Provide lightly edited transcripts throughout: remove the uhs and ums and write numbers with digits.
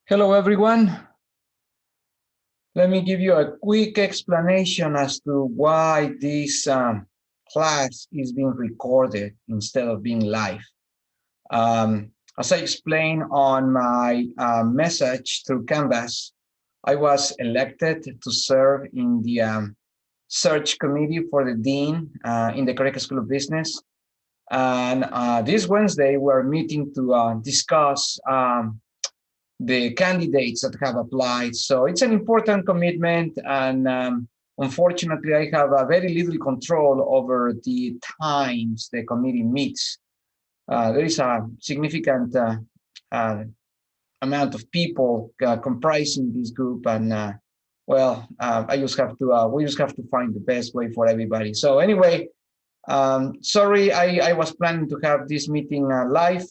Hello, everyone. Let me give you a quick explanation as to why this class is being recorded instead of being live. As I explained on my message through Canvas, I was elected to serve in the search committee for the dean in the Correct School of Business. And this Wednesday, we're meeting to discuss the candidates that have applied. So it's an important commitment, and unfortunately, I have very little control over the times the committee meets. There is a significant amount of people comprising this group, and I just have to we just have to find the best way for everybody. So anyway, sorry, I was planning to have this meeting live.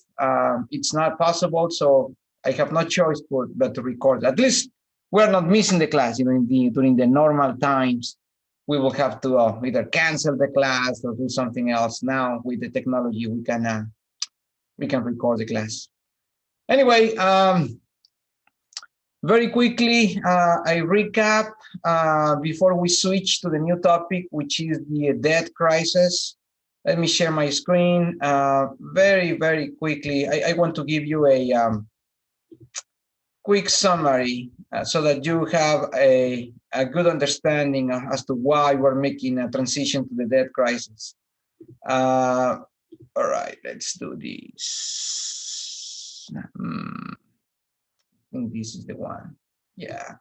It's not possible, so I have no choice but to record. At least we're not missing the class. You know, during the normal times, we will have to either cancel the class or do something else. Now with the technology, we can record the class. Anyway, very quickly, I recap before we switch to the new topic, which is the debt crisis. Let me share my screen very quickly. I want to give you a quick summary so that you have a good understanding as to why we're making a transition to the debt crisis. All right, let's do this. I think this is the one. Yeah.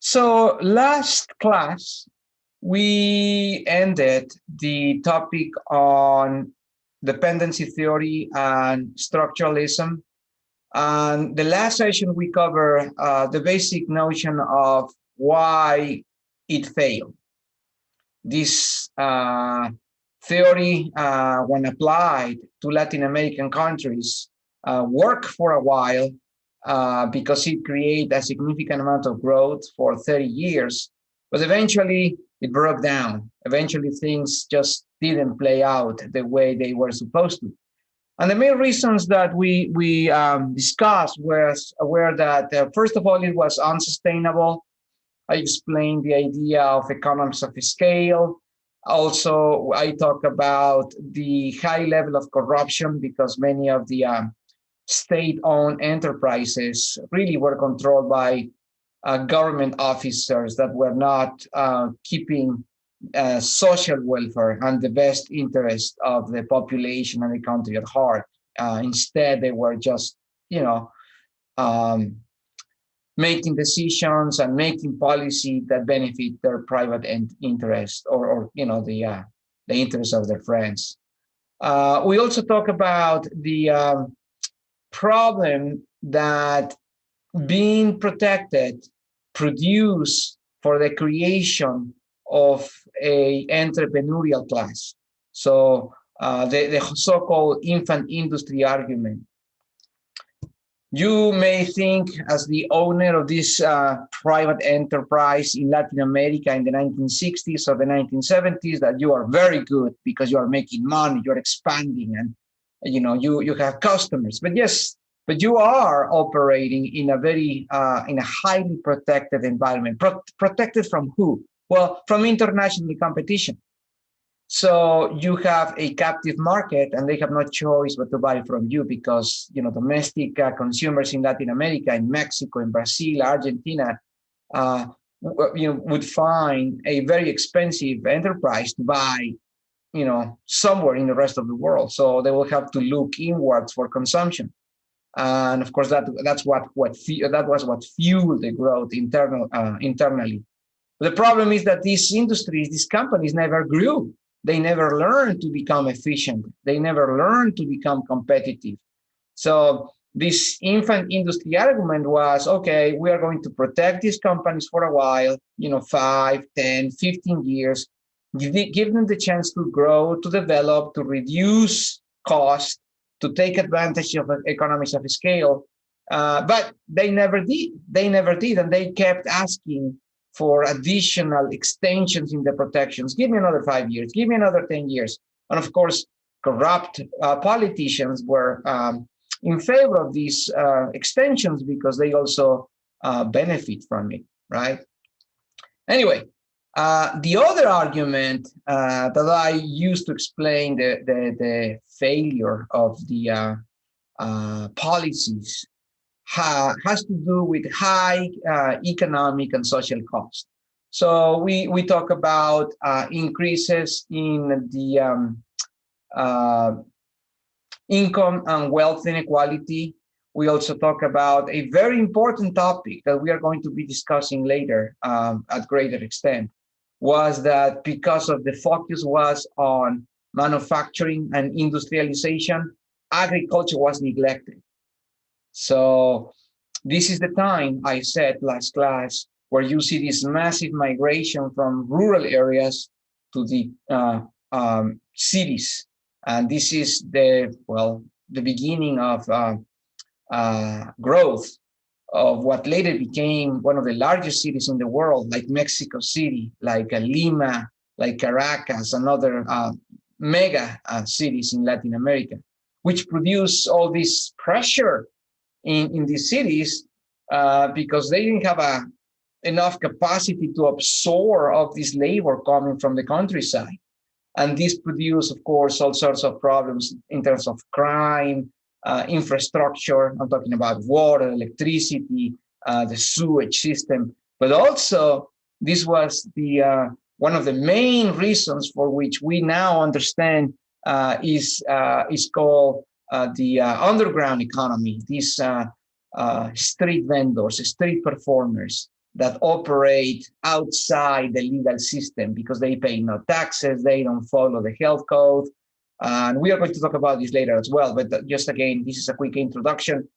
So last class, we ended the topic on dependency theory and structuralism. And the last session, we cover the basic notion of why it failed. This theory, when applied to Latin American countries, worked for a while because it created a significant amount of growth for 30 years. But eventually, it broke down. Eventually, things just didn't play out the way they were supposed to. And the main reasons that we discussed were that, first of all, it was unsustainable. I explained the idea of economies of scale. Also, I talk about the high level of corruption because many of the state-owned enterprises really were controlled by government officers that were not keeping social welfare and the best interest of the population and the country at heart. Instead, they were just, making decisions and making policy that benefit their private interest or the interest of their friends. We also talk about the problem that being protected produce for the creation of a entrepreneurial class. So the so-called infant industry argument. You may think, as the owner of this private enterprise in Latin America in the 1960s or the 1970s, that you are very good because you are making money, you're expanding, and you have customers. But yes, but you are operating in a very in a highly protected environment. Protected from who? Well, from international competition. So you have a captive market, and they have no choice but to buy from you because domestic consumers in Latin America, in Mexico, in Brazil, Argentina, would find a very expensive enterprise to buy, somewhere in the rest of the world. So they will have to look inwards for consumption, and of course that was what fueled the growth internally. The problem is that these industries, these companies, never grew. They never learned to become efficient. They never learned to become competitive. So this infant industry argument was, okay, we are going to protect these companies for a while, 5, 10, 15 years, give them the chance to grow, to develop, to reduce cost, to take advantage of economies of scale. But they never did. They never did. And they kept asking for additional extensions in the protections. Give me another 5 years, give me another 10 years. And of course, corrupt politicians were in favor of these extensions because they also benefit from it, right? Anyway, the other argument that I used to explain the failure of the policies has to do with high economic and social cost. So we talk about increases in the income and wealth inequality. We also talk about a very important topic that we are going to be discussing later at greater extent, was that because of the focus was on manufacturing and industrialization, agriculture was neglected. So this is the time, I said last class, where you see this massive migration from rural areas to the cities. And this is the beginning of growth of what later became one of the largest cities in the world, like Mexico City, like Lima, like Caracas, and other mega cities in Latin America, which produce all this pressure in these cities because they didn't have enough capacity to absorb all this labor coming from the countryside. And this produced, of course, all sorts of problems in terms of crime, infrastructure. I'm talking about water, electricity, the sewage system. But also, this was the one of the main reasons for which we now understand is called the underground economy. These street vendors, street performers that operate outside the legal system because they pay no taxes, they don't follow the health code. And we are going to talk about this later as well, but just again, this is a quick introduction.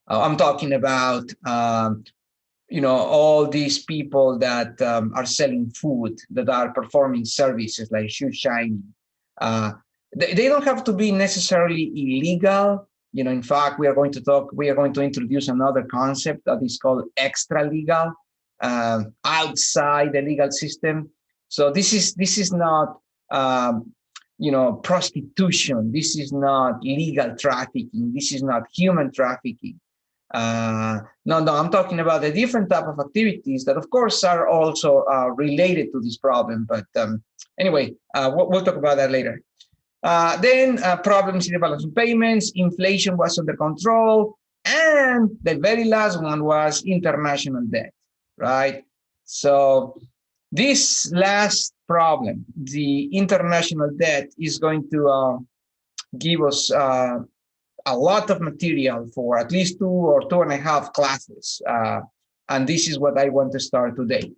I'm talking about, all these people that are selling food, that are performing services like shoe shining. They don't have to be necessarily illegal. In fact, we are going to introduce another concept that is called extra legal, outside the legal system. So this is not, prostitution. This is not legal trafficking. This is not human trafficking. No, I'm talking about a different type of activities that, of course, are also related to this problem. But anyway, we'll talk about that later. Then problems in the balance of payments, inflation was under control, and the very last one was international debt, right? So this last problem, the international debt, is going to give us a lot of material for at least 2 or 2.5 classes, and this is what I want to start today.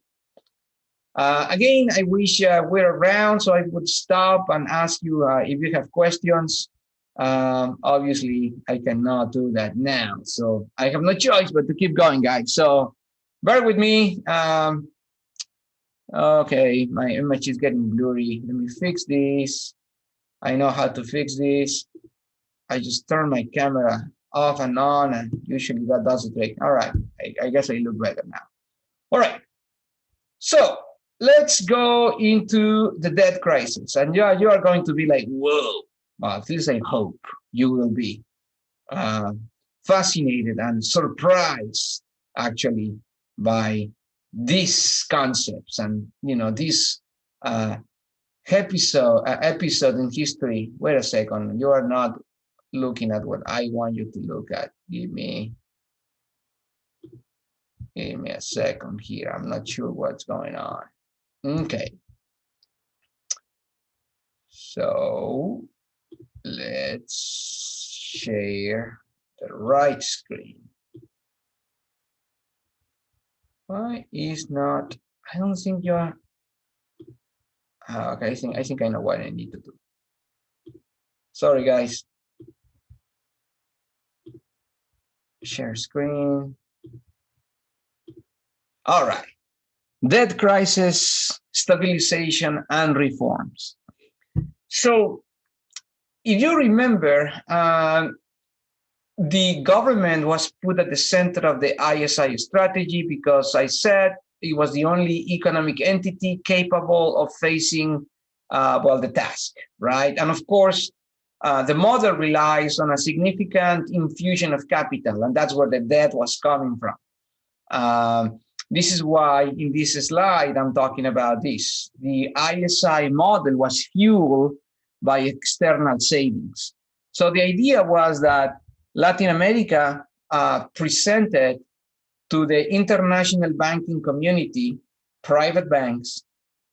Again, I wish we're around so I would stop and ask you if you have questions. Obviously, I cannot do that now, so I have no choice but to keep going, guys. So bear with me. Okay, my image is getting blurry. Let me fix this. I know how to fix this. I just turn my camera off and on, and usually that does the trick. All right, I guess I look better now. All right, so let's go into the debt crisis. And you are going to be like, whoa, well, at least I hope you will be fascinated and surprised, actually, by these concepts and, this episode in history. Wait a second, you are not looking at what I want you to look at. Give me a second here. I'm not sure what's going on. Okay. So let's share the right screen. Why is not? I don't think you are. Okay, I think I know what I need to do. Sorry, guys. Share screen. All right. Debt crisis, stabilization, and reforms. So, if you remember, the government was put at the center of the ISI strategy because I said it was the only economic entity capable of facing, the task, right? And of course, the model relies on a significant infusion of capital, and that's where the debt was coming from. This is why in this slide, I'm talking about this. The ISI model was fueled by external savings. So the idea was that Latin America presented to the international banking community, private banks,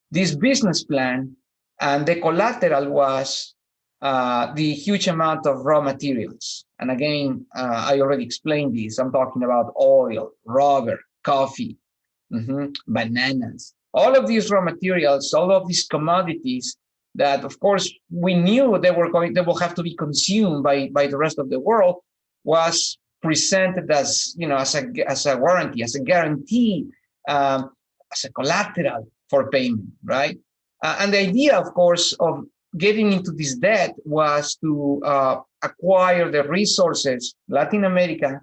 this business plan, and the collateral was the huge amount of raw materials. And again, I already explained this. I'm talking about oil, rubber, coffee, bananas, all of these raw materials, all of these commodities that, of course, we knew they will have to be consumed by the rest of the world, was presented as, you know, as a warranty, as a guarantee, as a collateral for payment, right? And the idea, of course, of getting into this debt was to acquire the resources, Latin America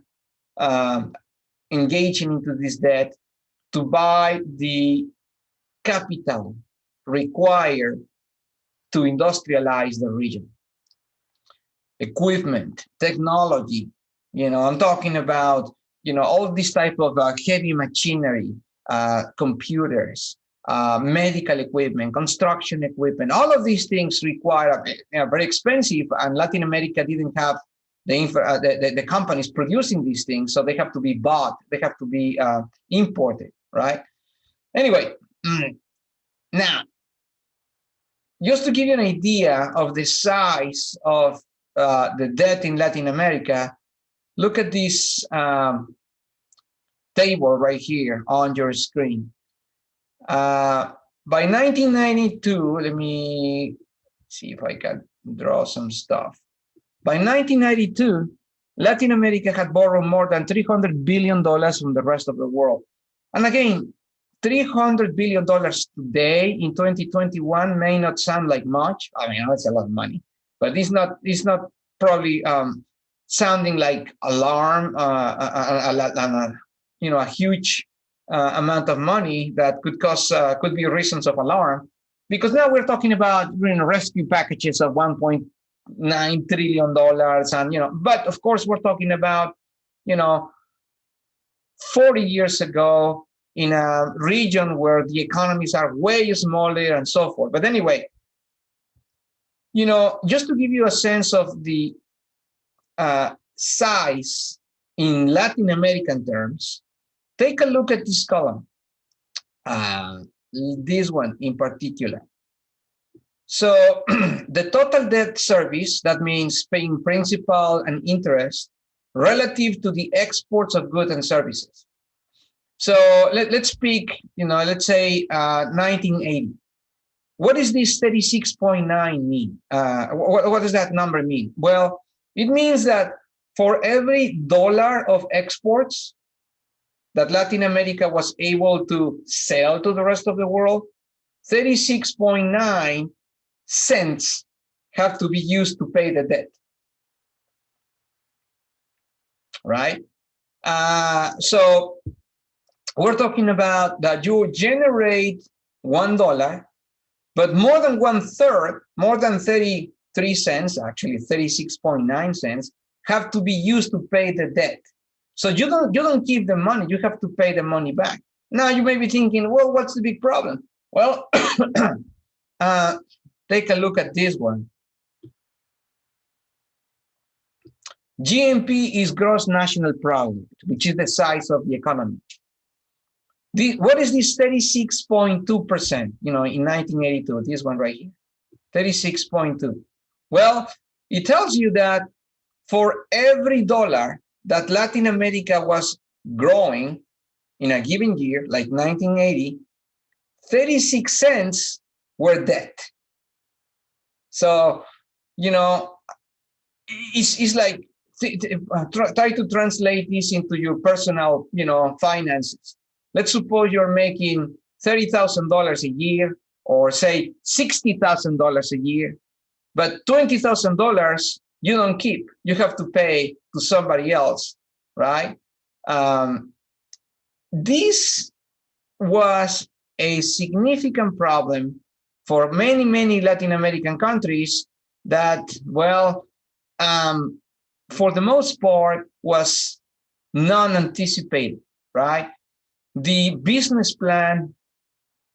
engaging into this debt to buy the capital required to industrialize the region. Equipment, technology, you know, I'm talking about, you know, all this type of heavy machinery, computers, medical equipment, construction equipment, all of these things require, very expensive, and Latin America didn't have the companies producing these things, so they have to be bought, they have to be imported, right? Anyway, now, just to give you an idea of the size of the debt in Latin America, look at this table right here on your screen. By 1992, let me see if I can draw some stuff. By 1992, Latin America had borrowed more than $300 billion from the rest of the world. And again, $300 billion today in 2021 may not sound like much. I mean, that's a lot of money, but it's not probably sounding like alarm, you know, a huge amount of money that could cause, could be reasons of alarm, because now we're talking about, you know, rescue packages of $1.9 trillion, and, you know, but of course we're talking about, you know, 40 years ago in a region where the economies are way smaller and so forth. But anyway, you know, just to give you a sense of the size in Latin American terms, take a look at this column, this one in particular. So the total debt service, that means paying principal and interest relative to the exports of goods and services. So let's speak, you know, let's say 1980. What does this 36.9 mean? What does that number mean? Well, it means that for every dollar of exports that Latin America was able to sell to the rest of the world, 36.9 cents have to be used to pay the debt, right? So we're talking about that you generate $1, but more than 1/3, more than 33 cents, actually 36.9 cents, have to be used to pay the debt. So you don't keep the money, you have to pay the money back. Now you may be thinking, well, what's the big problem? Well, take a look at this one. GNP is gross national product, which is the size of the economy. What is this 36.2%, you know, in 1982, this one right here, 36.2. Well, it tells you that for every dollar that Latin America was growing in a given year, like 1980, 36 cents were debt. So, you know, it's like, try to translate this into your personal, you know, finances. Let's suppose you're making $30,000 a year, or say $60,000 a year, but $20,000 you don't keep. You have to pay to somebody else, right? This was a significant problem for many, many Latin American countries that, well, for the most part, was non-anticipated, right? The business plan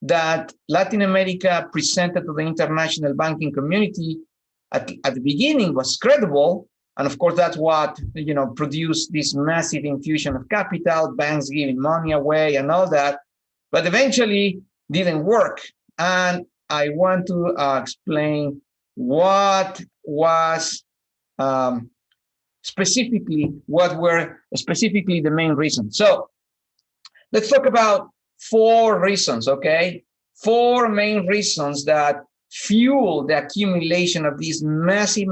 that Latin America presented to the international banking community at the beginning was credible. And of course, that's what, produced this massive infusion of capital, banks giving money away and all that, but eventually didn't work. And I want to explain what was what were specifically the main reasons. So let's talk about 4 reasons, okay? 4 main reasons that fuel the accumulation of this massive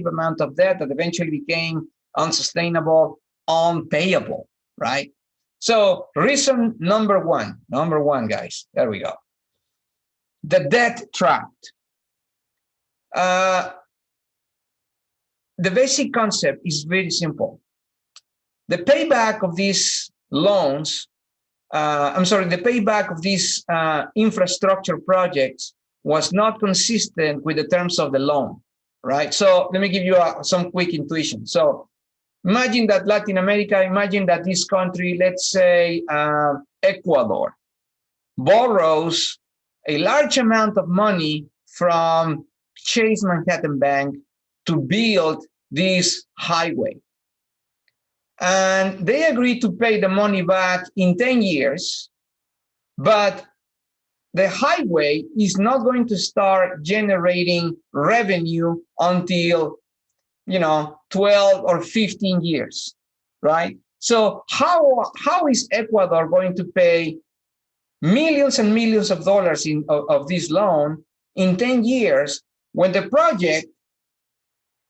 amount of debt that eventually became unsustainable, unpayable, right? So reason number one, guys, there we go. The debt trap. The basic concept is very simple. The payback of these loans, the payback of these infrastructure projects was not consistent with the terms of the loan, right? So let me give you some quick intuition. So imagine that Latin America, imagine that this country, let's say Ecuador, borrows a large amount of money from Chase Manhattan Bank to build this highway. And they agreed to pay the money back in 10 years, but the highway is not going to start generating revenue until, 12 or 15 years, right? So how is Ecuador going to pay millions and millions of dollars of this loan in 10 years when the project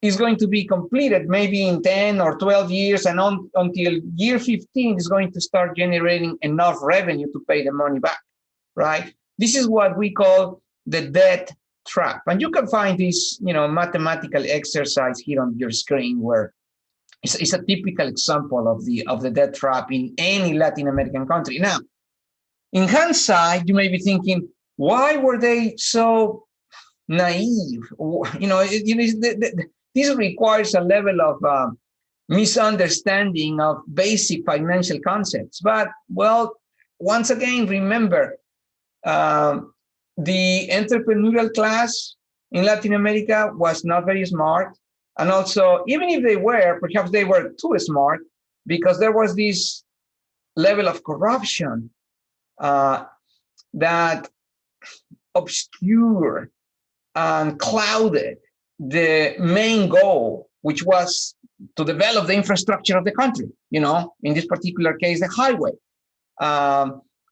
is going to be completed maybe in 10 or 12 years, and until year 15 is going to start generating enough revenue to pay the money back, right? This is what we call the debt trap. And you can find this, mathematical exercise here on your screen, where it's a typical example of the debt trap in any Latin American country. Now, in hindsight, you may be thinking, why were they so naive? This requires a level of misunderstanding of basic financial concepts. But, well, once again, remember, the entrepreneurial class in Latin America was not very smart. And also, even if they were, perhaps they were too smart, because there was this level of corruption that obscured and clouded the main goal, which was to develop the infrastructure of the country, in this particular case, the highway.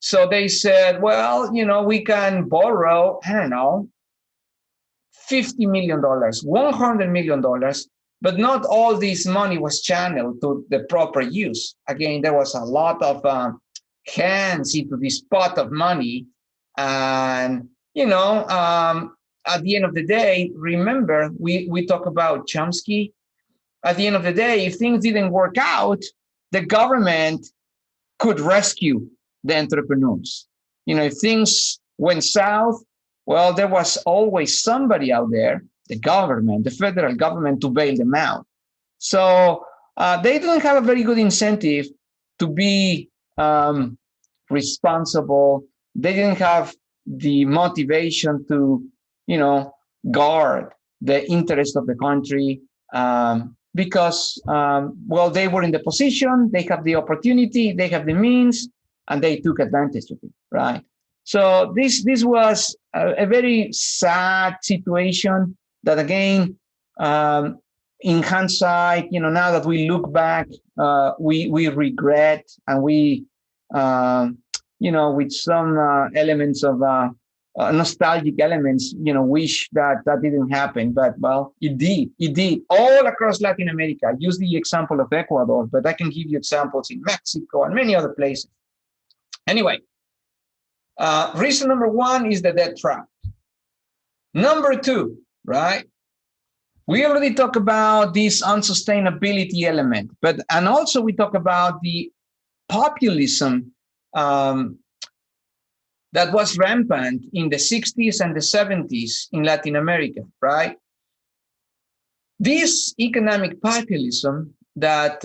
So they said, well, we can borrow, I don't know, $50 million, $100 million, but not all this money was channeled to the proper use. Again, there was a lot of hands into this pot of money. And, at the end of the day, remember, we talk about Chomsky. At the end of the day, if things didn't work out, the government could rescue the entrepreneurs. If things went south, well, there was always somebody out there, the government, the federal government, to bail them out. So they didn't have a very good incentive to be responsible. They didn't have the motivation to, guard the interest of the country because, they were in the position, they have the opportunity, they have the means, and they took advantage of it, right? So this was a very sad situation that, again, in hindsight, now that we look back, we regret, and we, with some elements of nostalgic elements, wish that didn't happen. But, well, it did all across Latin America. I use the example of Ecuador, but I can give you examples in Mexico and many other places. Anyway, reason number one is the debt trap. Number two, right? We already talked about this unsustainability element, and also we talk about the populism that was rampant in the 60s and the 70s in Latin America, right? This economic populism that,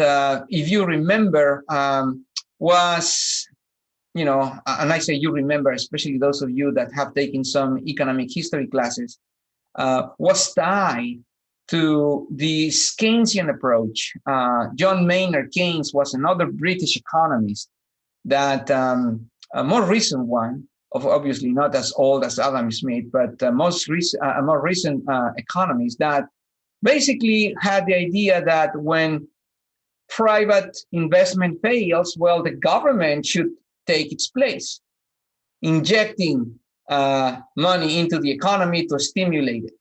if you remember, was, and I say you remember, especially those of you that have taken some economic history classes, was tied to the Keynesian approach. John Maynard Keynes was another British economist that, a more recent one, of obviously not as old as Adam Smith, but a more recent economist that basically had the idea that when private investment fails, well, the government should take its place, injecting money into the economy to stimulate it.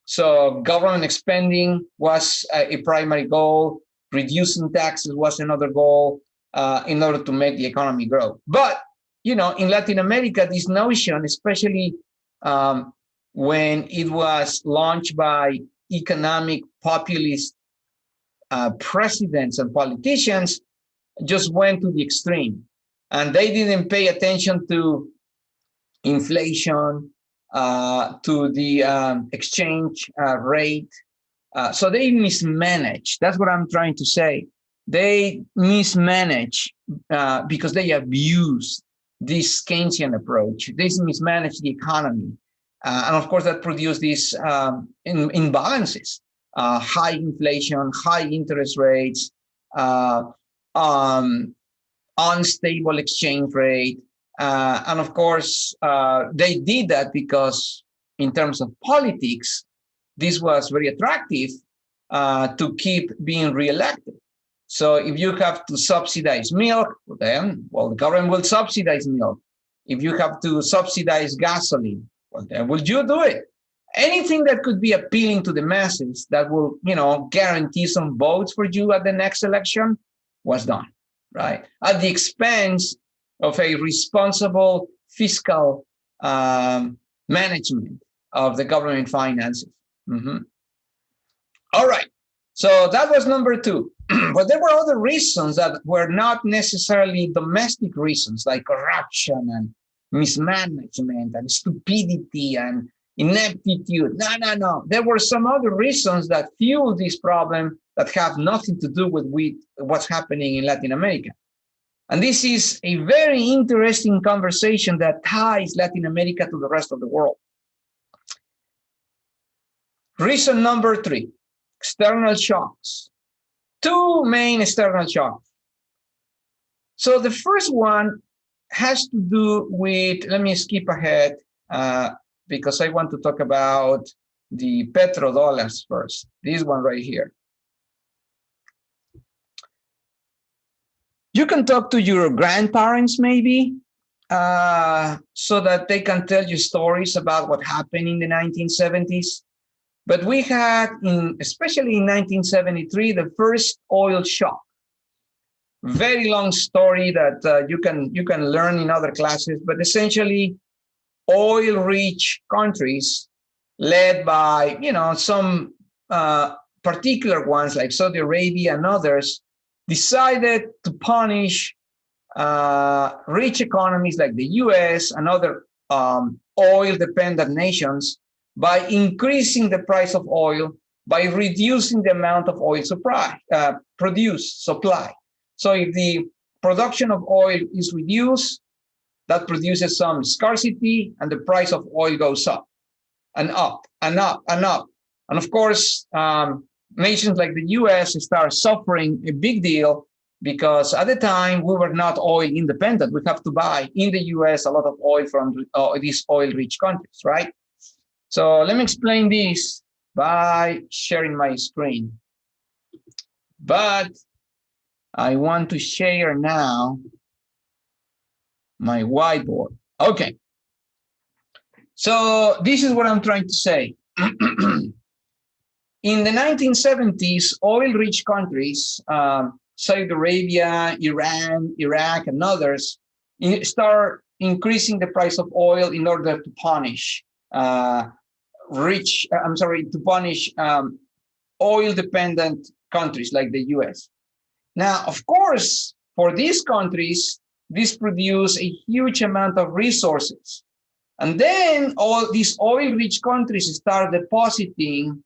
So government spending was a primary goal, reducing taxes was another goal, in order to make the economy grow. But, in Latin America, this notion, especially when it was launched by economic populist presidents and politicians, just went to the extreme. And they didn't pay attention to inflation, to the exchange rate. So they mismanage. That's what I'm trying to say. They mismanage because they abuse this Keynesian approach. They mismanage the economy. And of course, that produced these imbalances, high inflation, high interest rates, unstable exchange rate. And of course, they did that because in terms of politics, this was very attractive to keep being reelected. So if you have to subsidize milk, then, well, the government will subsidize milk. If you have to subsidize gasoline, well, then will you do it? Anything that could be appealing to the masses that will, guarantee some votes for you at the next election was done, right? At the expense of a responsible fiscal management of the government finances. All right, so that was number two. But there were other reasons that were not necessarily domestic reasons, like corruption and mismanagement and stupidity and ineptitude. No. There were some other reasons that fuel this problem that have nothing to do with what's happening in Latin America. And this is a very interesting conversation that ties Latin America to the rest of the world. Reason number three, external shocks. Two main external shocks. So the first one has to do with, let me skip ahead because I want to talk about the petrodollars first. This one right here. You can talk to your grandparents maybe so that they can tell you stories about what happened in the 1970s. But we had, especially in 1973, the first oil shock. Very long story that you can learn in other classes, but essentially oil-rich countries led by, some particular ones like Saudi Arabia and others decided to punish rich economies like the US and other oil-dependent nations by increasing the price of oil, by reducing the amount of oil supply. So if the production of oil is reduced, that produces some scarcity and the price of oil goes up and up and up and up. And of course, nations like the US start suffering a big deal because at the time we were not oil independent. We have to buy in the US a lot of oil from these oil-rich countries, right? So let me explain this by sharing my screen. But I want to share now my whiteboard. Okay. So this is what I'm trying to say. In the 1970s, oil-rich countries, Saudi Arabia, Iran, Iraq, and others, start increasing the price of oil in order to punish oil-dependent countries like the US. Now, of course, for these countries, this produces a huge amount of resources. And then all these oil-rich countries start depositing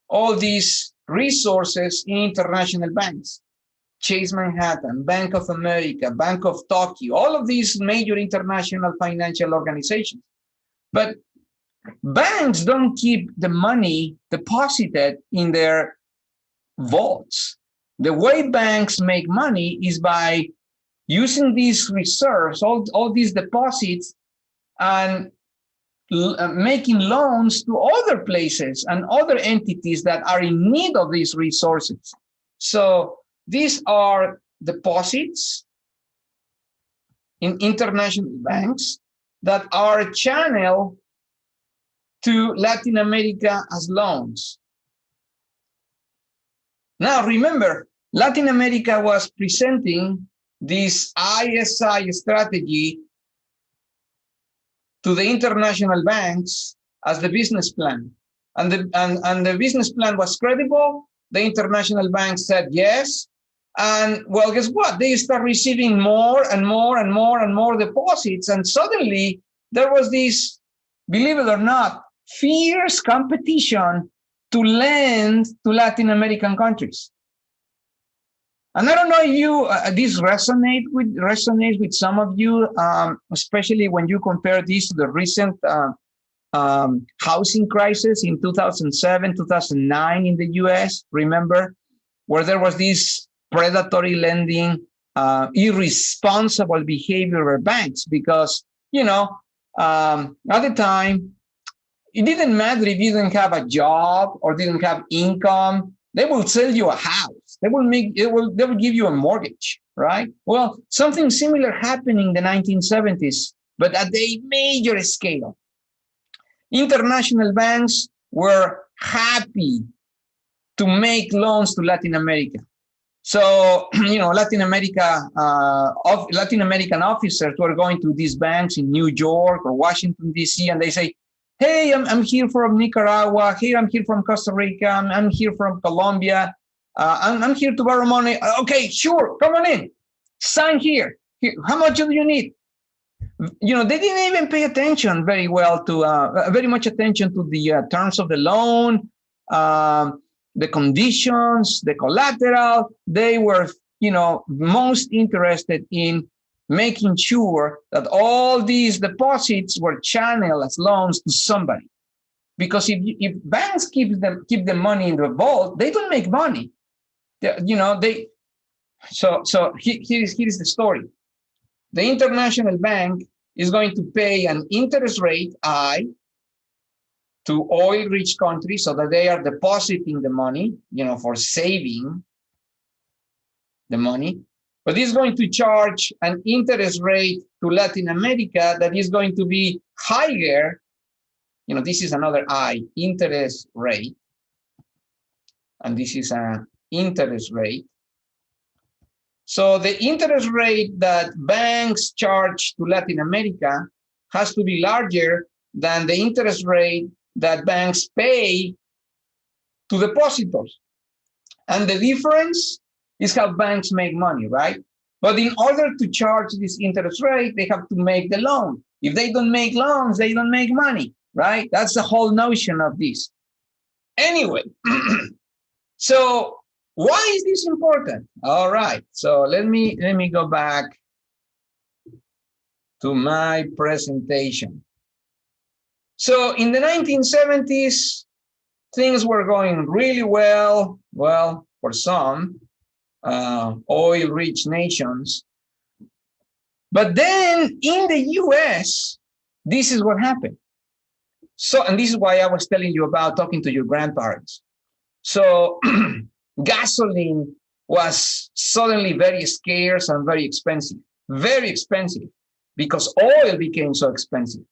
all these resources in international banks. Chase Manhattan, Bank of America, Bank of Tokyo, all of these major international financial organizations. But banks don't keep the money deposited in their vaults. The way banks make money is by using these reserves, all these deposits, and making loans to other places and other entities that are in need of these resources. So these are deposits in international banks that are channeled to Latin America as loans. Now, remember, Latin America was presenting this ISI strategy to the international banks as the business plan. And the business plan was credible. The international banks said yes. And well, guess what? They start receiving more and more and more and more deposits. And suddenly there was this, believe it or not, fierce competition to lend to Latin American countries. And I don't know if you this resonates with some of you, especially when you compare this to the recent housing crisis in 2007, 2009 in the US. Remember, where there was this predatory lending, irresponsible behavior of banks, because at the time it didn't matter if you didn't have a job or didn't have income. They will sell you a house. They will give you a mortgage, right? Well, something similar happened in the 1970s, but at a major scale. International banks were happy to make loans to Latin America. So, Latin American officers were going to these banks in New York or Washington, D.C., and they say, hey, I'm here from Nicaragua. Hey, I'm here from Costa Rica. I'm here from Colombia. I'm here to borrow money. Okay, sure, come on in. Sign here. How much do you need? They didn't even pay attention very much attention to the terms of the loan, the conditions, the collateral. They were, most interested in making sure that all these deposits were channeled as loans to somebody. Because if banks keep the money in the vault, they don't make money. So here's the story. The international bank is going to pay an interest rate, I, to oil-rich countries so that they are depositing the money, for saving the money. But it's going to charge an interest rate to Latin America that is going to be higher. This is another I, interest rate. And this is an interest rate. So the interest rate that banks charge to Latin America has to be larger than the interest rate that banks pay to depositors. And the difference is how banks make money, right? But in order to charge this interest rate, they have to make the loan. If they don't make loans, they don't make money, right? That's the whole notion of this. Anyway, so why is this important? All right, so let me go back to my presentation. So in the 1970s, things were going really well. Well, for some oil-rich nations. But then in the US, this is what happened. So, and this is why I was telling you about talking to your grandparents. So gasoline was suddenly very scarce and very expensive, because oil became so expensive,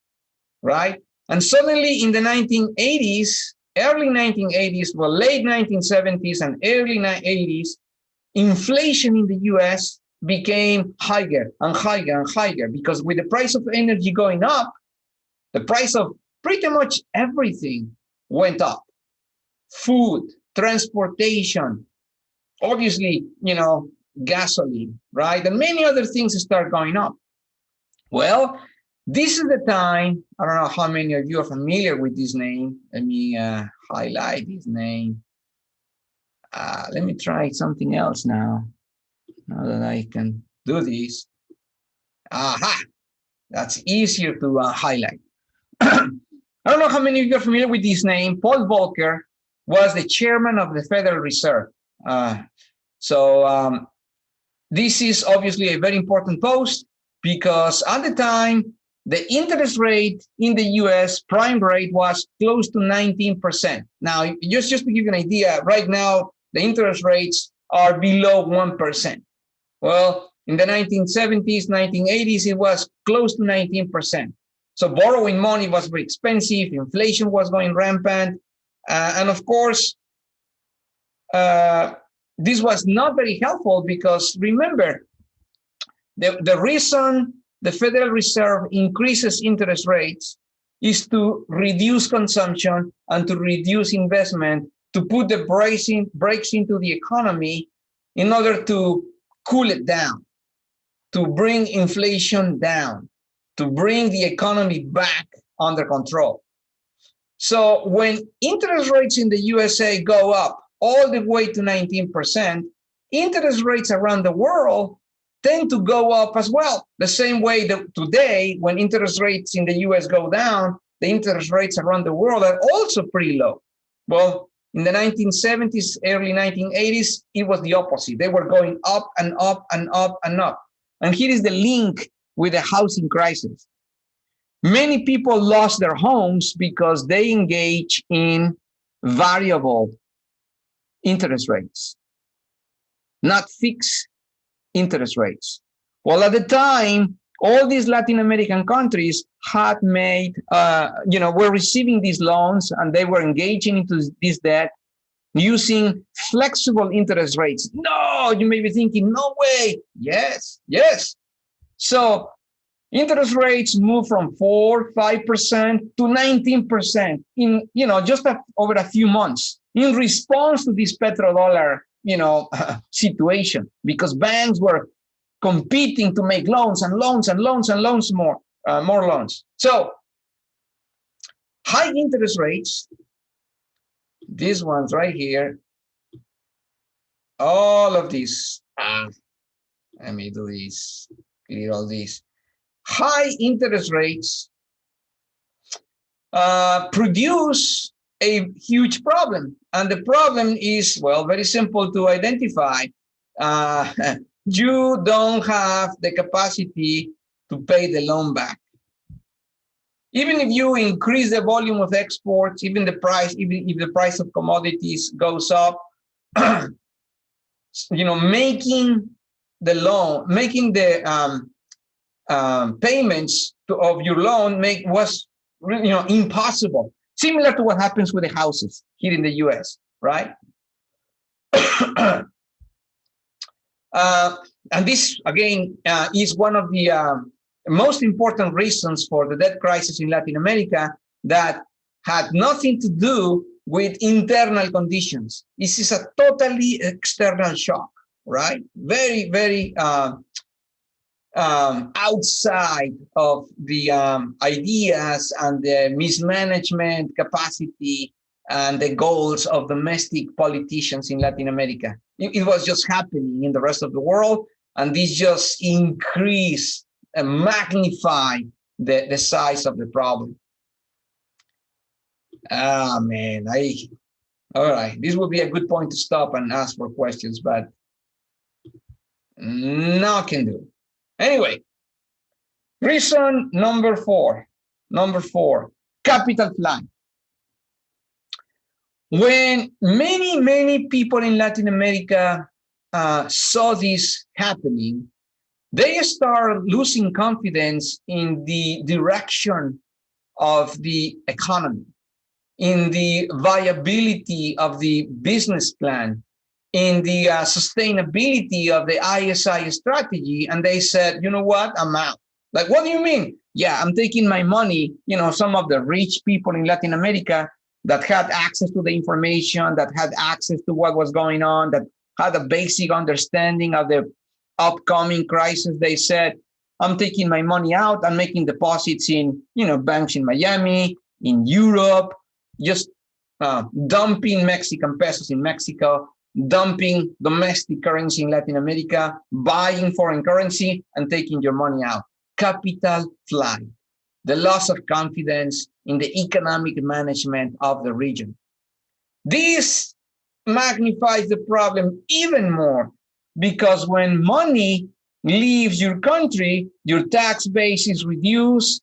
right? And suddenly in the 1980s, early 1980s, well, late 1970s and early 80s, inflation in the US became higher and higher and higher, because with the price of energy going up, the price of pretty much everything went up. Food, transportation, obviously, gasoline, right? And many other things start going up. Well, This is the time, I don't know how many of you are familiar with this name. Let me highlight this name. Let me try something else now that I can do this. Aha, that's easier to highlight. I don't know how many of you are familiar with this name. Paul Volcker was the chairman of the Federal Reserve. So this is obviously a very important post because at the time, the interest rate in the US prime rate was close to 19%. Now, just to give you an idea, right now, the interest rates are below 1%. Well, in the 1970s, 1980s, it was close to 19%. So borrowing money was very expensive, inflation was going rampant, and of course, this was not very helpful because remember, the reason the Federal Reserve increases interest rates is to reduce consumption and to reduce investment, to put the brakes into the economy in order to cool it down, to bring inflation down, to bring the economy back under control. So when interest rates in the USA go up all the way to 19%, interest rates around the world tend to go up as well. The same way that today, when interest rates in the US go down, the interest rates around the world are also pretty low. Well, in the 1970s, early 1980s, it was the opposite. They were going up and up and up and up. And here is the link with the housing crisis. Many people lost their homes because they engage in variable interest rates, not fixed interest rates. Well, at the time, all these Latin American countries had made, were receiving these loans and they were engaging into this debt using flexible interest rates. No, you may be thinking, no way. Yes, yes. So interest rates moved from 4-5% to 19% in, just over a few months in response to this petrodollar, situation, because banks were competing to make loans and loans and loans and loans more loans. So high interest rates, these ones right here, all of these, let me do this, clear all these. High interest rates produce a huge problem. And the problem is, well, very simple to identify. You don't have the capacity to pay the loan back. Even if you increase the volume of exports, even if the price of commodities goes up, making the payments of your loan was impossible. Similar to what happens with the houses here in the US, right? And this, again, is one of the most important reasons for the debt crisis in Latin America that had nothing to do with internal conditions. This is a totally external shock, right? Very, very outside of the ideas and the mismanagement capacity and the goals of domestic politicians in Latin America. It was just happening in the rest of the world, and this just increased and magnified the size of the problem. Man, all right, this would be a good point to stop and ask for questions, but no can do. Anyway, reason number four, capital flight. When many people in Latin America saw this happening, they start losing confidence in the direction of the economy, in the viability of the business plan, in the sustainability of the ISI strategy. And they said, you know what, I'm out. Like, what do you mean? Yeah, I'm taking my money. Some of the rich people in Latin America that had access to the information, that had access to what was going on, that had a basic understanding of the upcoming crisis, they said, I'm taking my money out. I'm making deposits in, banks in Miami, in Europe, just dumping Mexican pesos in Mexico, dumping domestic currency in Latin America, buying foreign currency, and taking your money out. Capital flight, the loss of confidence in the economic management of the region. This magnifies the problem even more, because when money leaves your country, your tax base is reduced,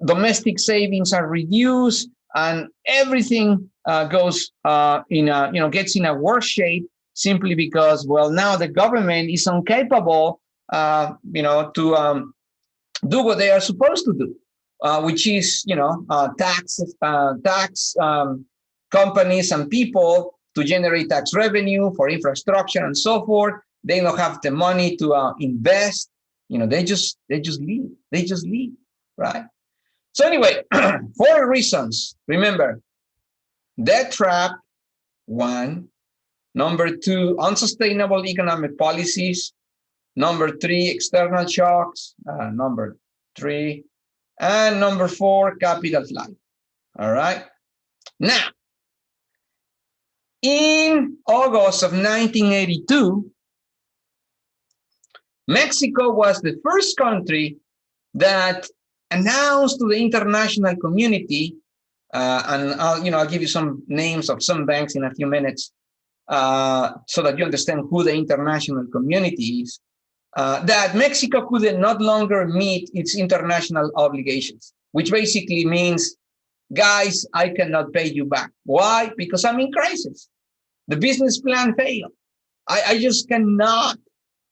domestic savings are reduced, and everything gets in a worse shape, simply because, well, now the government is incapable, to do what they are supposed to do, which is, tax companies and people to generate tax revenue for infrastructure and so forth. They don't have the money to invest. They just leave. They just leave, right? So anyway, 4 reasons. Remember, debt trap, 1. Number 2, unsustainable economic policies. Number 3, external shocks. Number 3. And number 4, capital flight. All right. Now, in August of 1982, Mexico was the first country that announced to the international community, and I'll give you some names of some banks in a few minutes, so that you understand who the international community is, that Mexico could not longer meet its international obligations, which basically means, guys, I cannot pay you back. Why? Because I'm in crisis. The business plan failed. I just cannot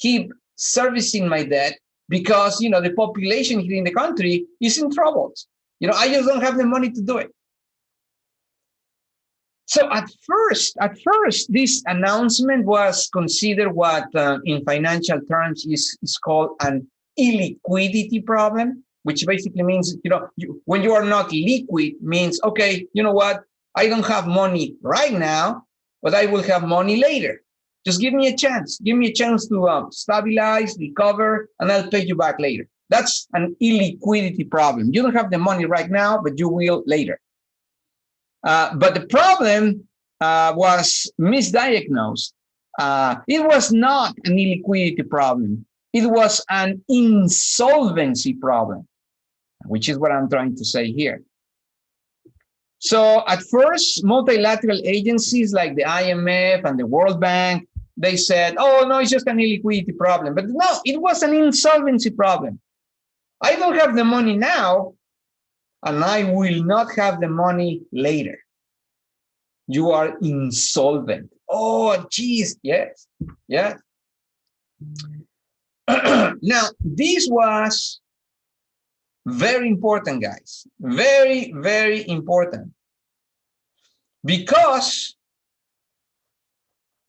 keep servicing my debt, because the population here in the country is in trouble. I just don't have the money to do it. So at first, this announcement was considered what in financial terms is called an illiquidity problem, which basically means, when you are not liquid, means, okay, you know what? I don't have money right now, but I will have money later. Just give me a chance. Give me a chance to stabilize, recover, and I'll pay you back later. That's an illiquidity problem. You don't have the money right now, but you will later. But the problem was misdiagnosed. It was not an illiquidity problem. It was an insolvency problem, which is what I'm trying to say here. So at first, multilateral agencies like the IMF and the World Bank, they said, oh, no, it's just an illiquidity problem. But no, it was an insolvency problem. I don't have the money now, and I will not have the money later. You are insolvent. Oh, geez, yes, yes. Now, this was very important, guys. Very, very important. Because,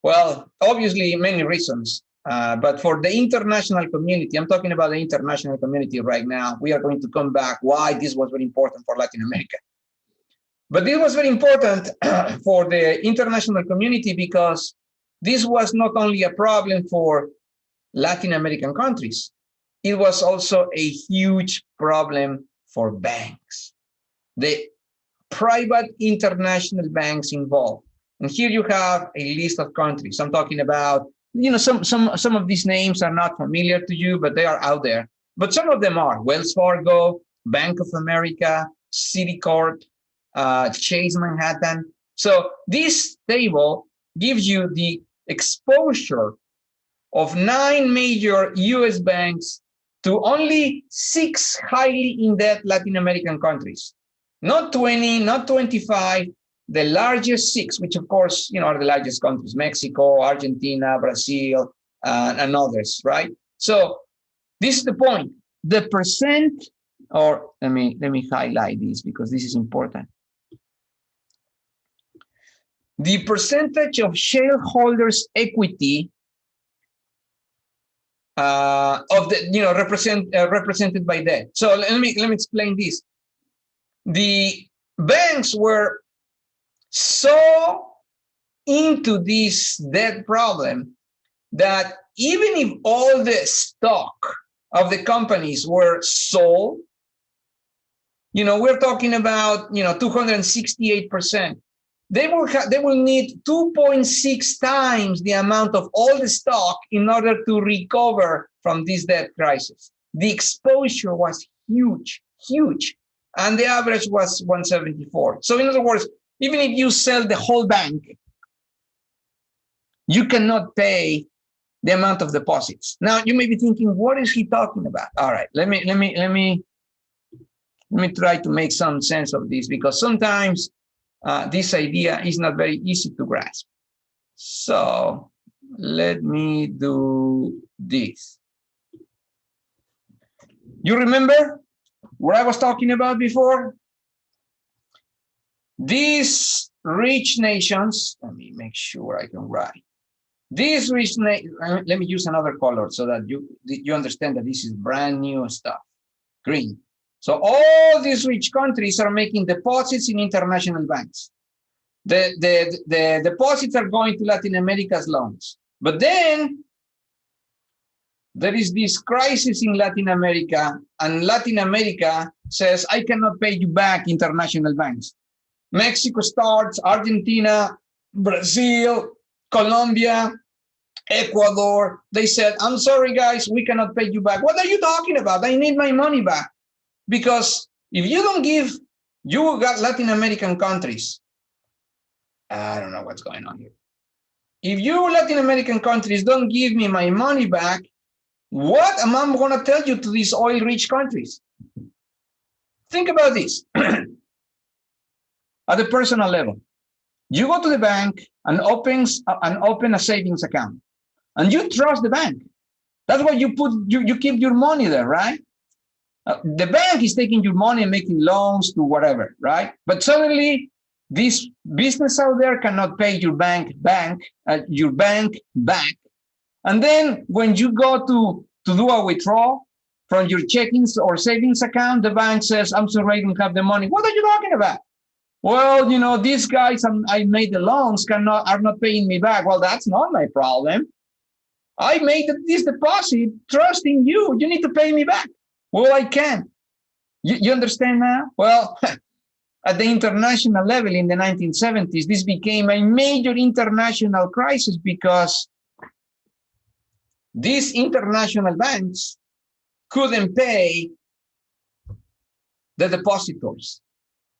well, obviously many reasons, but for the international community, I'm talking about the international community right now. We are going to come back why this was very important for Latin America. But this was very important for the international community, because this was not only a problem for Latin American countries, it was also a huge problem for banks, the private international banks involved. And here you have a list of countries. I'm talking about, some of these names are not familiar to you, but they are out there. But some of them are Wells Fargo, Bank of America, Citicorp, Chase Manhattan. So this table gives you the exposure of 9 major US banks to only 6 highly in-debt Latin American countries. Not 20, not 25, the largest 6, which of course, are the largest countries: Mexico, Argentina, Brazil, and others, right? So this is the point. The percent, or let me highlight this because this is important. The percentage of shareholders' equity of the represented by debt. So let me explain this. The banks were so into this debt problem that even if all the stock of the companies were sold, we're talking about 268%. They will need 2.6 times the amount of all the stock in order to recover from this debt crisis. The exposure was huge, and the average was 174. So in other words, even if you sell the whole bank, you cannot pay the amount of deposits. Now you may be thinking, what is he talking about? All right, let me try to make some sense of this, because sometimes this idea is not very easy to grasp. So let me do this. You remember what I was talking about before? These rich nations, let me make sure I can write. These rich nations, let me use another color so that you understand that this is brand new stuff, green. So all these rich countries are making deposits in international banks. The deposits are going to Latin America's loans. But then there is this crisis in Latin America, and Latin America says, I cannot pay you back, international banks. Mexico starts, Argentina, Brazil, Colombia, Ecuador. They said, I'm sorry, guys, we cannot pay you back. What are you talking about? I need my money back. Because if you don't give, you got Latin American countries. I don't know what's going on here. If you Latin American countries don't give me my money back, what am I going to tell you to these oil-rich countries? Think about this. At the personal level, you go to the bank and open a savings account, and you trust the bank. That's why you keep your money there, right? The bank is taking your money and making loans to whatever, right? But suddenly, this business out there cannot pay your bank back. And then when you go to do a withdrawal from your checkings or savings account, the bank says, I'm sorry, I don't have the money. What are you talking about? Well, these guys I made the loans are not paying me back. Well, that's not my problem. I made this deposit trusting you. You need to pay me back. Well, I can't. You understand now? Well, at the international level in the 1970s, this became a major international crisis because these international banks couldn't pay the depositors,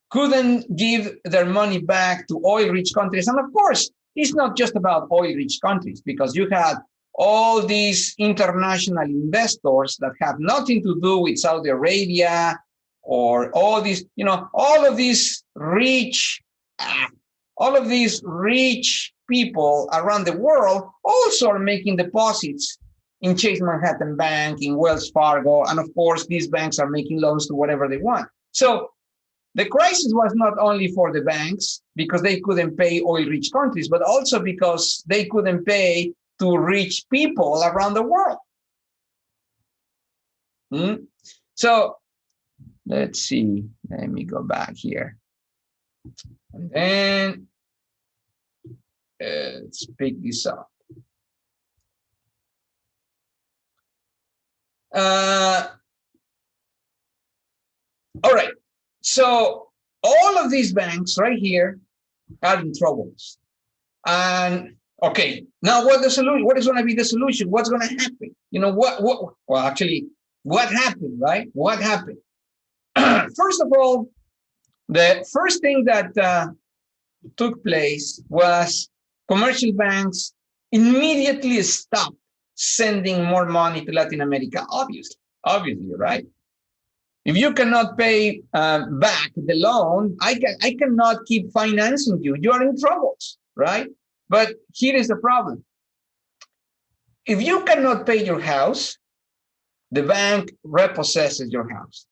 couldn't give their money back to oil-rich countries. And of course, it's not just about oil-rich countries, because you had all these international investors that have nothing to do with Saudi Arabia or all these, all of these rich people around the world also are making deposits in Chase Manhattan Bank, in Wells Fargo, and of course, these banks are making loans to whatever they want. So the crisis was not only for the banks because they couldn't pay oil-rich countries, but also because they couldn't pay to rich people around the world. So let's see. Let me go back here. And then let's pick this up. All right. So all of these banks right here are in troubles. And okay, now what the solution? What is going to be the solution? What's going to happen? Well, actually, what happened, right? What happened? First of all, the first thing that took place was commercial banks immediately stopped sending more money to Latin America, obviously, right? If you cannot pay back the loan, I cannot keep financing you. You are in troubles, right? But here is the problem. If you cannot pay your house, the bank repossesses your house.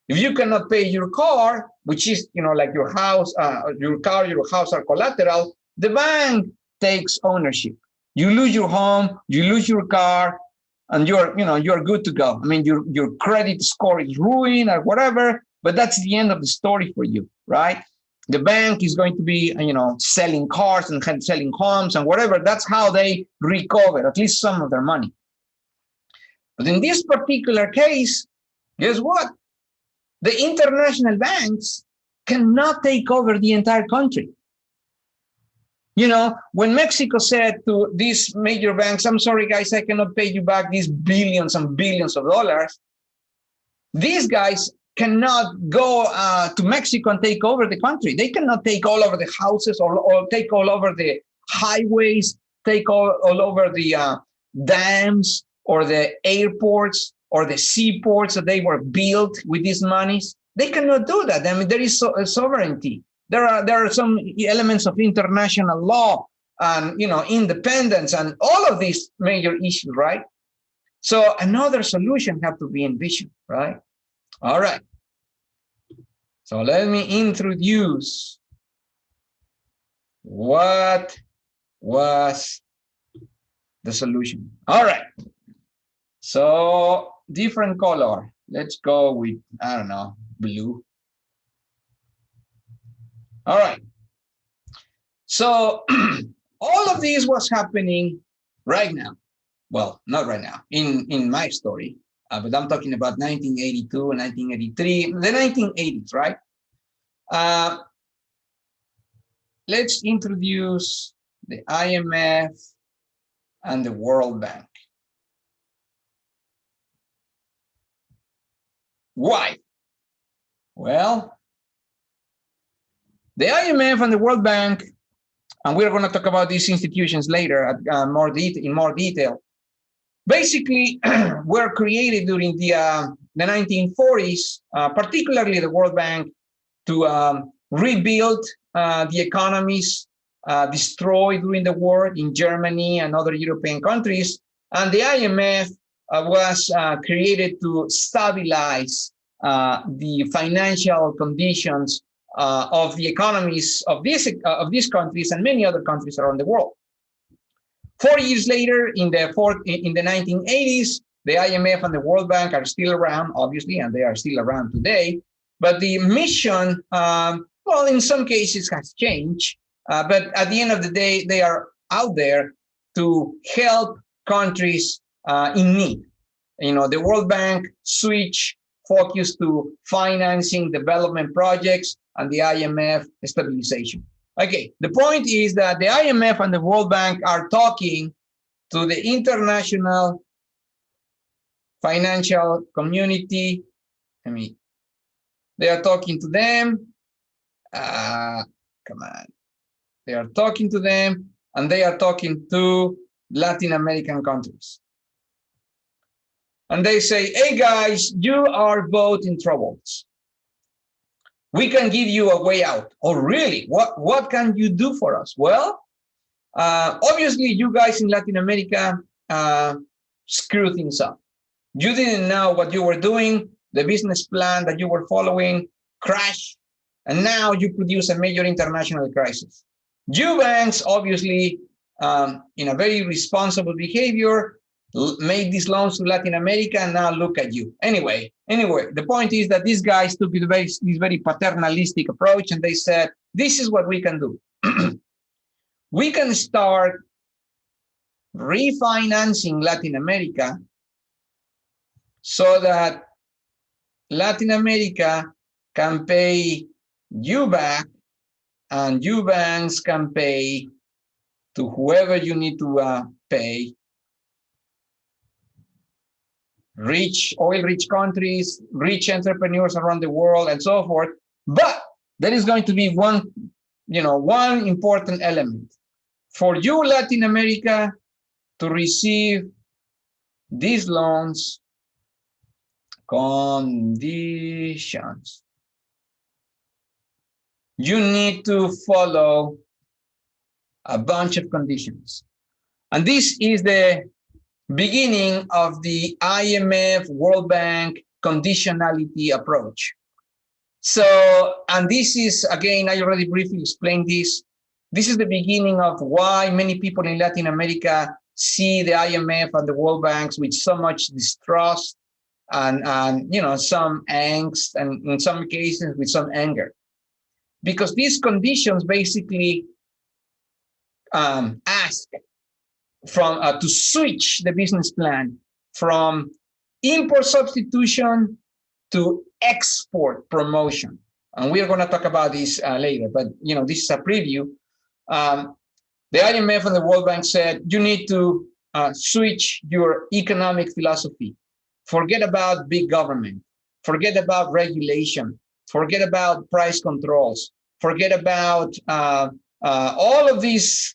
If you cannot pay your car, which is, like your house, your car, your house are collateral, the bank takes ownership. You lose your home, you lose your car, and you're good to go. I mean, your credit score is ruined or whatever, but that's the end of the story for you, right? The bank is going to be, selling cars and selling homes and whatever. That's how they recover at least some of their money. But in this particular case, guess what? The international banks cannot take over the entire country. You know, when Mexico said to these major banks, I'm sorry, guys, I cannot pay you back these billions and billions of dollars, these guys cannot go to Mexico and take over the country. They cannot take all over the houses or take all over the highways, take all over the dams or the airports or the seaports that they were built with these monies. They cannot do that. I mean, there is sovereignty. There are some elements of international law and, you know, independence and all of these major issues, right? So another solution have to be envisioned, right? All right. So let me introduce what was the solution. All right. So different color. Let's go with, I don't know, blue. All right. So all of this was happening right now. Well, not right now, in my story, but I'm talking about 1982, 1983, the 1980s, right? Let's introduce the IMF and the World Bank. Why? Well, the IMF and the World Bank, and we're going to talk about these institutions later at, in more detail, basically were created during the 1940s, particularly the World Bank, to rebuild the economies destroyed during the war in Germany and other European countries. And the IMF was created to stabilize the financial conditions of the economies of these countries and many other countries around the world. 4 years later, in the 1980s, the IMF and the World Bank are still around, obviously, and they are still around today. But the mission, well, in some cases has changed. But at the end of the day, they are out there to help countries in need. You know, the World Bank switch focus to financing development projects and the IMF stabilization. Okay, the point is that the IMF and the World Bank are talking to the international financial community. I mean, they are talking to them. Come on. They are talking to them, and they are talking to Latin American countries. And they say, hey, guys, you are both in troubles. We can give you a way out. Oh, really? What can you do for us? Well, obviously, you guys in Latin America screw things up. You didn't know what you were doing. The business plan that you were following crashed. And now you produce a major international crisis. You banks, obviously, in a very responsible behavior, made these loans to Latin America, and now look at you. Anyway, the point is that these guys took this very paternalistic approach, and they said, this is what we can do. We can start refinancing Latin America so that Latin America can pay you back, and you banks can pay to whoever you need to pay. Rich, oil-rich countries, rich entrepreneurs around the world, and so forth. But there is going to be one important element. For you, Latin America, to receive these loans, conditions. You need to follow a bunch of conditions. And this is the beginning of the IMF World Bank conditionality approach. So, and this is, again, I already briefly explained this. This is the beginning of why many people in Latin America see the IMF and the World Banks with so much distrust and some angst, and in some cases with some anger. Because these conditions basically ask to switch the business plan from import substitution to export promotion. And we are going to talk about this later, but this is a preview. The IMF and the World Bank said you need to switch your economic philosophy. Forget about big government. Forget about regulation. Forget about price controls. Forget about all of these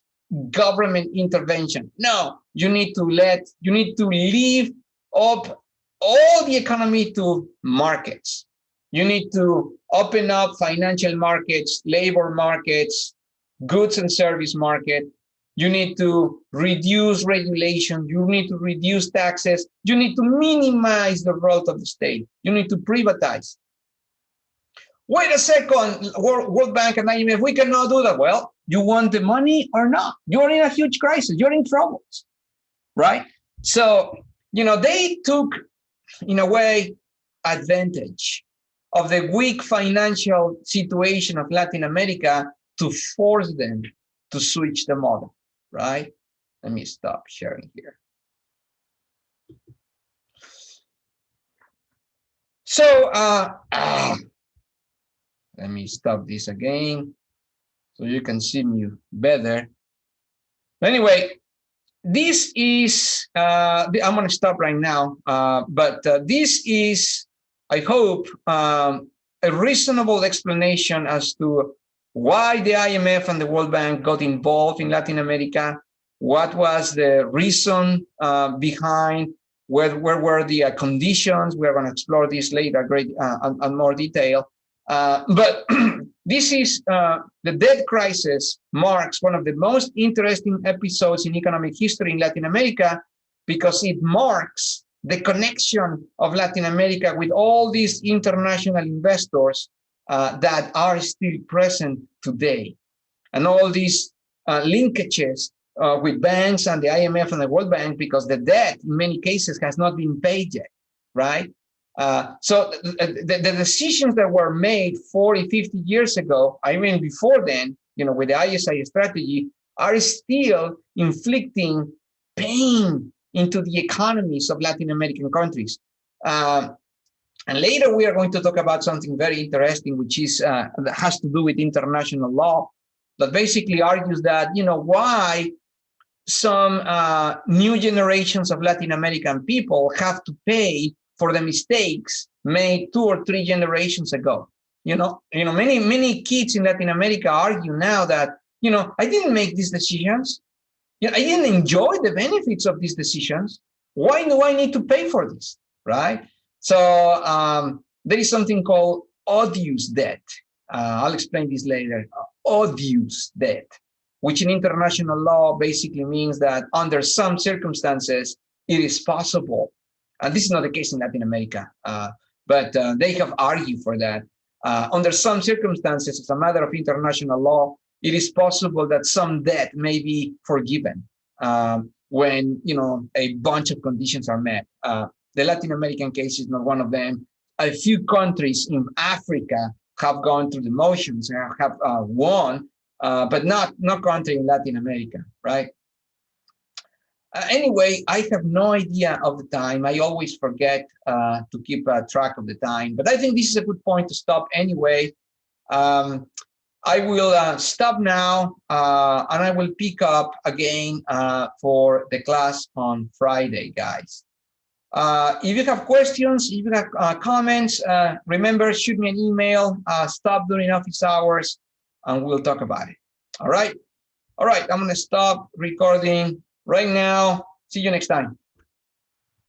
government intervention. No, you need to leave up all the economy to markets. You need to open up financial markets, labor markets, goods and service market. You need to reduce regulation. You need to reduce taxes. You need to minimize the role of the state. You need to privatize. Wait a second, World Bank and IMF, we cannot do that. Well, you want the money or not? You're in a huge crisis. You're in troubles, right? So, they took, in a way, advantage of the weak financial situation of Latin America to force them to switch the model, right? Let me stop sharing here. So, let me stop this again so you can see me better. Anyway, this is, I'm going to stop right now, but this is, I hope, a reasonable explanation as to why the IMF and the World Bank got involved in Latin America, what was the reason behind, where were the conditions. We're going to explore this later in more detail. But this is the debt crisis marks one of the most interesting episodes in economic history in Latin America because it marks the connection of Latin America with all these international investors that are still present today. And all these linkages with banks and the IMF and the World Bank because the debt in many cases has not been paid yet, right? So the decisions that were made 40, 50 years ago, I mean, before then, with the ISI strategy, are still inflicting pain into the economies of Latin American countries. And later we are going to talk about something very interesting, which is that has to do with international law, that basically argues that, why some new generations of Latin American people have to pay for the mistakes made 2 or 3 generations ago. Many kids in Latin America argue now that, I didn't make these decisions. I didn't enjoy the benefits of these decisions. Why do I need to pay for this, right? So there is something called odious debt. I'll explain this later. Odious debt, which in international law basically means that under some circumstances, it is possible. And this is not the case in Latin America, but they have argued for that. Under some circumstances, as a matter of international law, it is possible that some debt may be forgiven when a bunch of conditions are met. The Latin American case is not one of them. A few countries in Africa have gone through the motions and have won, but not country in Latin America, right? Anyway, I have no idea of the time. I always forget to keep track of the time, but I think this is a good point to stop anyway. I will stop now, and I will pick up again for the class on Friday, guys. If you have questions, if you have comments, remember, shoot me an email, stop during office hours, and we'll talk about it. All right? All right, I'm going to stop recording right now. See you next time.